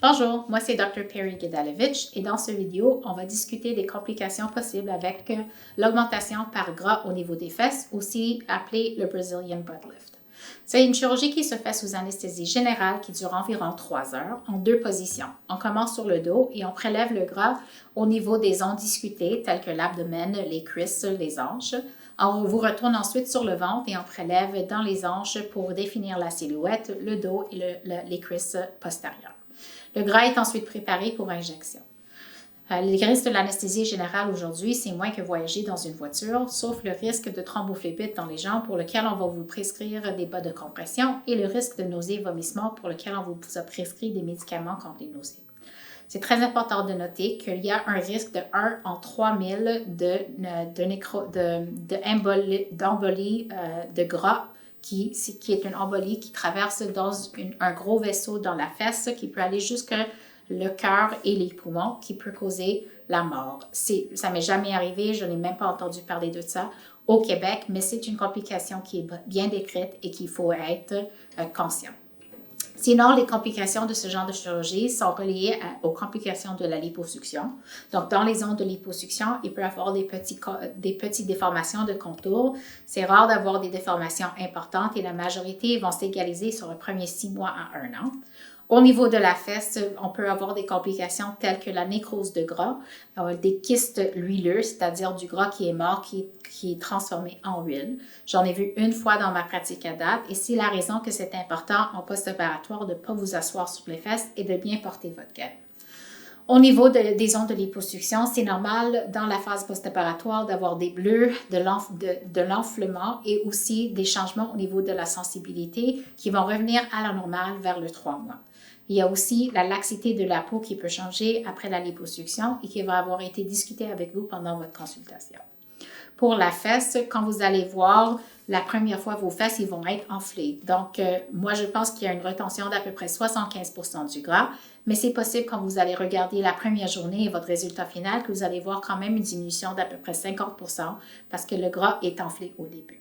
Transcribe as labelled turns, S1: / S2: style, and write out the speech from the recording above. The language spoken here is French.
S1: Bonjour, moi c'est Dr. Perry Gedalevich et dans cette vidéo, on va discuter des complications possibles avec l'augmentation par gras au niveau des fesses, aussi appelé le Brazilian butt lift. C'est une chirurgie qui se fait sous anesthésie générale qui dure environ 3 heures en 2 positions. On commence sur le dos et on prélève le gras au niveau des zones discutées telles que l'abdomen, les cuisses, les hanches. On vous retourne ensuite sur le ventre et on prélève dans les hanches pour définir la silhouette, le dos et les cuisses postérieures. Le gras est ensuite préparé pour injection. Les risques de l'anesthésie générale aujourd'hui, c'est moins que voyager dans une voiture, sauf le risque de thrombophlébite dans les jambes pour lequel on va vous prescrire des bas de compression et le risque de nausées et vomissements pour lequel on vous a prescrit des médicaments contre les nausées. C'est très important de noter qu'il y a un risque de 1 en 3000 d'embolie de gras qui est une embolie qui traverse dans un gros vaisseau dans la fesse qui peut aller jusque le cœur et les poumons, qui peut causer la mort. Ça ne m'est jamais arrivé, je n'ai même pas entendu parler de ça au Québec, mais c'est une complication qui est bien décrite et qu'il faut être conscient. Sinon, les complications de ce genre de chirurgie sont reliées aux complications de la liposuction. Donc, dans les zones de liposuction, il peut y avoir des petites déformations de contour. C'est rare d'avoir des déformations importantes et la majorité vont s'égaliser sur les premiers 6 mois à 1 an. Au niveau de la fesse, on peut avoir des complications telles que la nécrose de gras, des kystes huileux, c'est-à-dire du gras qui est mort, qui est transformé en huile. J'en ai vu une fois dans ma pratique à date et c'est la raison que c'est important en post-opératoire de ne pas vous asseoir sur les fesses et de bien porter votre gaine. Au niveau des zones de liposuction, c'est normal dans la phase post-opératoire d'avoir des bleus, de l'enflement et aussi des changements au niveau de la sensibilité qui vont revenir à la normale vers le 3 mois. Il y a aussi la laxité de la peau qui peut changer après la liposuction et qui va avoir été discutée avec vous pendant votre consultation. Pour la fesse, quand vous allez voir la première fois vos fesses, ils vont être enflées. Donc, moi, je pense qu'il y a une retention d'à peu près 75% du gras, mais c'est possible quand vous allez regarder la première journée et votre résultat final que vous allez voir quand même une diminution d'à peu près 50% parce que le gras est enflé au début.